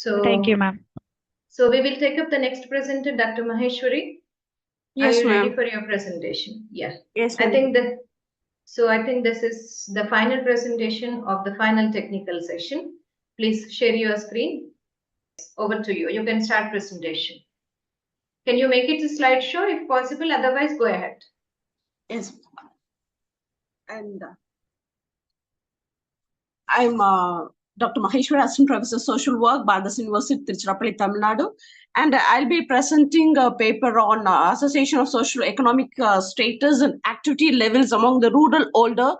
Thank you, ma'am. So we will take up the next presenter, Dr. Maheshwari. Yes, Are you ready ma'am. for your presentation? Yeah. Yes, I ma'am. think this is the final presentation of the final technical session. Please share your screen. Over to you. You can start presentation. Can you make it a slideshow if possible? Otherwise, go ahead. Yes. And I'm Dr. Maheshwar, Assistant Professor Social Work, Banaras University, Tiruchirappalli, Tamil Nadu. And I'll be presenting a paper on association of socio-economic status and activity levels among the rural older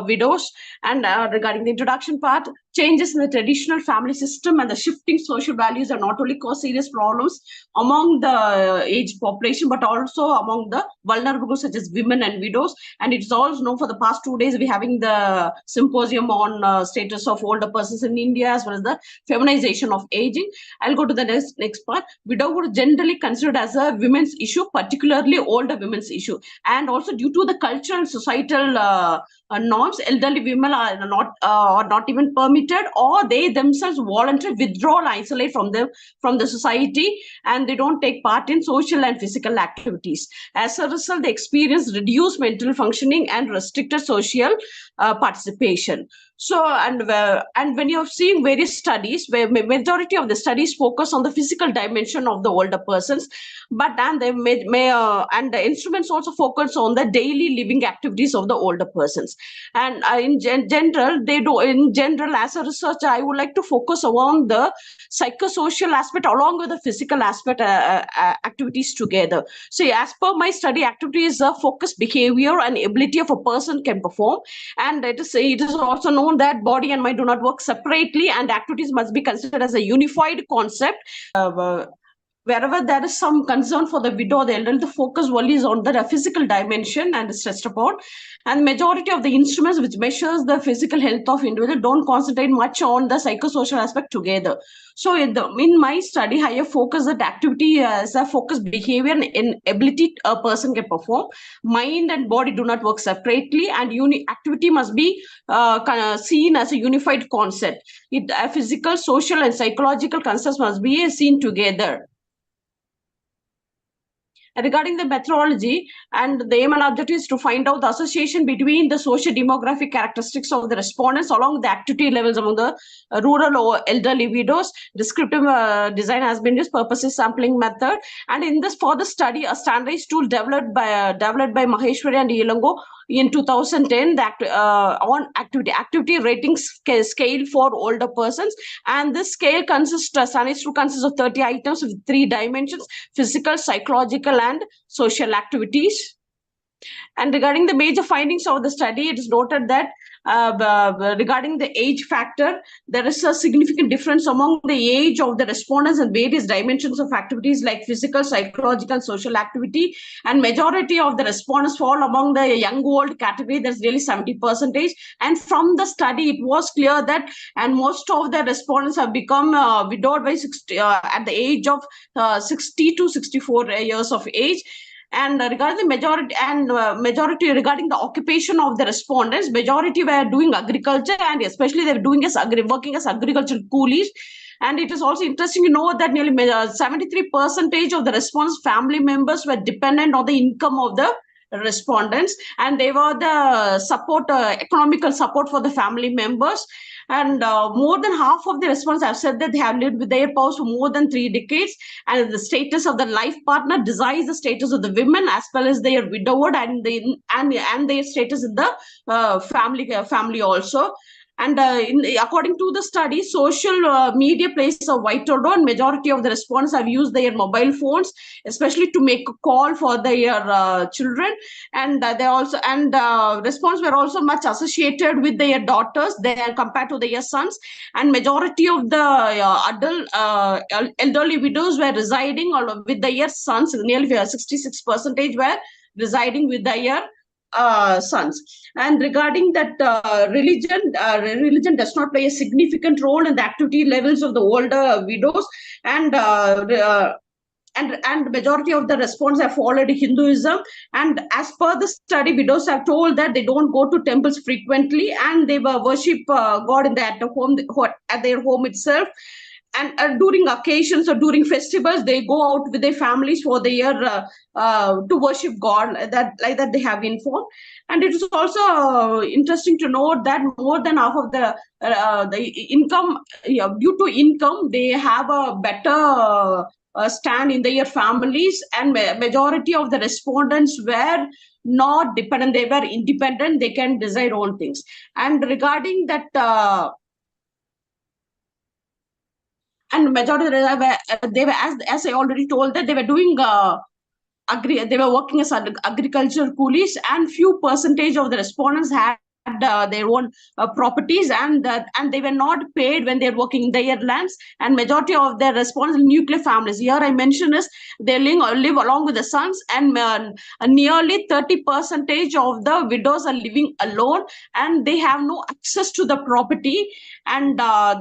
widows. And regarding the introduction part, changes in the traditional family system and the shifting social values are not only cause serious problems among the aged population, but also among the vulnerable groups such as women and widows. And it's also known for the past 2 days, we're having the symposium on status of older persons in India, as well as the feminization of aging. I'll go to the next part. Widowhood generally considered as a women's issue, particularly older women's issue. And also due to the cultural and societal norms, elderly women are not even permitted, or they themselves voluntarily withdraw and isolate from the society, and they don't take part in social and physical activities. As a result, they experience reduced mental functioning and restricted social participation. So, and when you're seeing various studies, where majority of the studies focus on the physical dimension of the older persons, but and they and the instruments also focus on the daily living activities of the older persons. And in general, as a researcher, I would like to focus on the psychosocial aspect along with the physical aspect activities together. So, as per my study, activity is a focused behavior and ability of a person can perform, and it is also known that body and mind do not work separately, and activities must be considered as a unified concept. Wherever there is some concern for the widow or the elderly, the focus only is on the physical dimension and is stressed upon. And majority of the instruments which measures the physical health of individual don't concentrate much on the psychosocial aspect together. So in my study, I have focused that activity as a focused behavior and ability a person can perform. Mind and body do not work separately, and activity must be seen as a unified concept. Physical, social, and psychological concepts must be seen together. Regarding the methodology, and the aim and objective is to find out the association between the socio-demographic characteristics of the respondents along the activity levels among the rural or elderly widows. Descriptive design has been used, purposes sampling method, and in this for the study, a standardized tool developed by Maheshwari and Ilango in 2010, on activity rating scale for older persons, and this scale consists of 30 items with 3 dimensions: physical, psychological, and social activities. And regarding the major findings of the study, it is noted that regarding the age factor, there is a significant difference among the age of the respondents and various dimensions of activities like physical, psychological, and social activity. And majority of the respondents fall among the young old category. That's really 70%. And from the study, it was clear that, and most of the respondents have become widowed by at the age of 60 to 64 years of age. And regarding the majority regarding the occupation of the respondents, majority were doing agriculture, and especially they were doing working as agricultural coolies. And it is also interesting to know that nearly 73% of the respondents' family members were dependent on the income of the respondents, and they were the support, economical support for the family members. And more than half of the respondents have said that they have lived with their spouse for more than 3 decades, and the status of the life partner decides the status of the women as well as their widowhood and their status in the family also. And according to the study, social media plays a vital role. Majority of the respondents have used their mobile phones, especially to make a call for their children. And response were also much associated with their daughters than compared to their sons. And majority of the elderly widows were residing with their sons. Nearly 66% were residing with their sons. And regarding that, religion does not play a significant role in the activity levels of the older widows, and majority of the respondents have followed Hinduism. And as per the study, widows have told that they don't go to temples frequently, and they worship God at their home itself. during occasions or during festivals, they go out with their families for their to worship God. That they have informed. And it is also interesting to note that more than half of the income, due to income, they have a better stand in their families, and majority of the respondents were not dependent, they were independent, they can decide own things. And regarding that and majority they were as I already told, that they were doing they were working as agriculture coolies, and few percentage of the respondents had their own properties, and they were not paid when they're working in their lands, and majority of their respondents nuclear families. Here I mention is they live along with the sons, and nearly 30% of the widows are living alone, and they have no access to the property. And all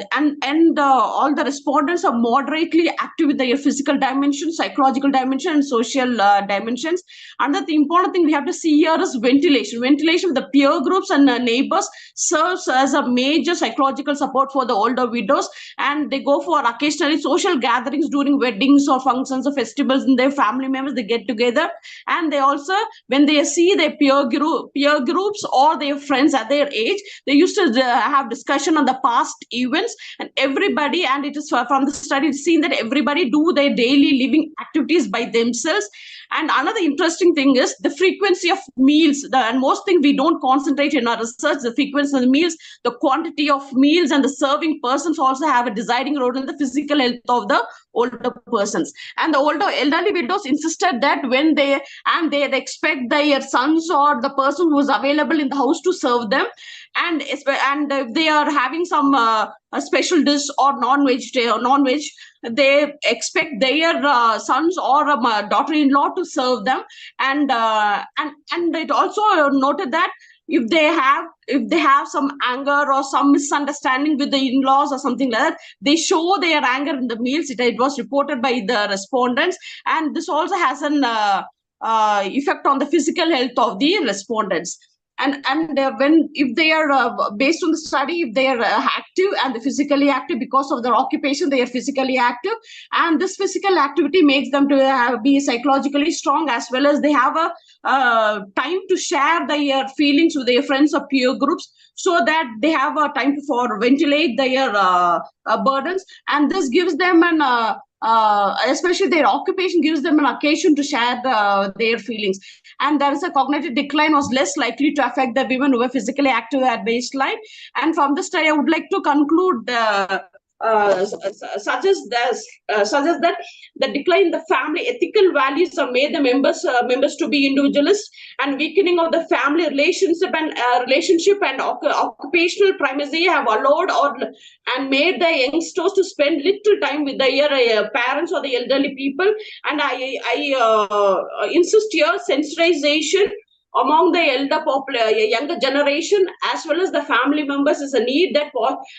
the respondents are moderately active with their physical dimension, psychological dimension, and social dimensions. Another important thing we have to see here is ventilation. Ventilation with the peer groups and neighbors serves as a major psychological support for the older widows, and they go for occasionally social gatherings during weddings or functions or festivals, and their family members, they get together, and they also, when they see their peer groups or their friends at their age, they used to have discussion on the past events, and everybody, and it is from the study seen that everybody do their daily living activities by themselves. And another interesting thing is the frequency of meals. And most thing we don't concentrate in our research, the frequency of the meals, the quantity of meals, and the serving persons also have a deciding role in the physical health of the older persons. And the elderly widows insisted that when they expect their sons or the person who is available in the house to serve them, and if they are having some a special dish or non-veg, they expect their sons or daughter-in-law to serve them. And it also noted that if they have some anger or some misunderstanding with the in-laws or something like that, they show their anger in the meals. It was reported by the respondents, and this also has an effect on the physical health of the respondents. And when if they are based on the study, if they are active and physically active because of their occupation, they are physically active, and this physical activity makes them to be psychologically strong, as well as they have a time to share their feelings with their friends or peer groups, so that they have a time for ventilate their burdens. And this gives them an especially their occupation gives them an occasion to share their feelings. And there is a cognitive decline was less likely to affect the women who were physically active at baseline. And from this study, I would like to conclude suggest that the decline in the family ethical values have made the members to be individualists, and weakening of the family relationship and occupational primacy have allowed and made the youngsters to spend little time with their parents or the elderly people. And I insist here, sensitization among the younger generation as well as the family members is a need that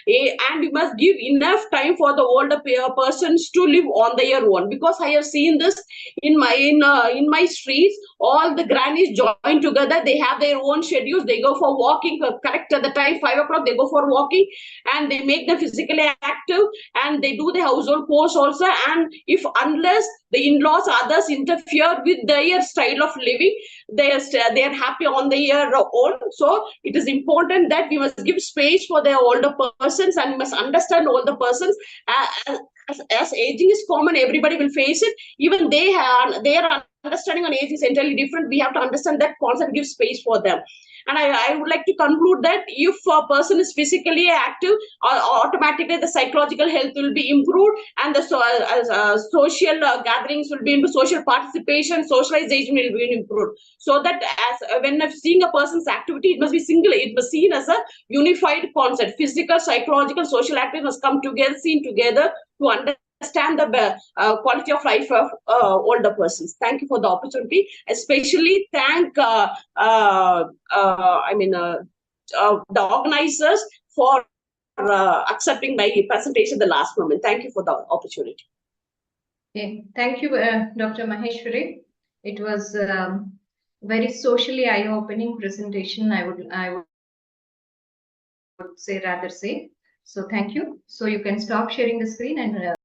and we must give enough time for the older persons to live on their own, because I have seen this in my streets. All the grannies join together, they have their own schedules, they go for walking correct at the time 5 o'clock, they go for walking, and they make them physically active, and they do the household chores also. And unless the in-laws others interfere with their style of living, they are happy on their own. So it is important that we must give space for the older persons, and we must understand older persons. As aging is common, everybody will face it. Even their understanding on age is entirely different. We have to understand that concept, give space for them. And I would like to conclude that if a person is physically active, automatically the psychological health will be improved, and the social gatherings will be improved, social participation, socialization will be improved. So that when seeing a person's activity, it must be seen as a unified concept. Physical, psychological, social activity must come together, seen together to understand the quality of life of older persons. Thank you for the opportunity. Especially thank the organizers for accepting my presentation at the last moment. Thank you for the opportunity. Okay. Thank you, Dr. Maheshwari. It was very socially eye-opening presentation, I would say. So thank you. So you can stop sharing the screen and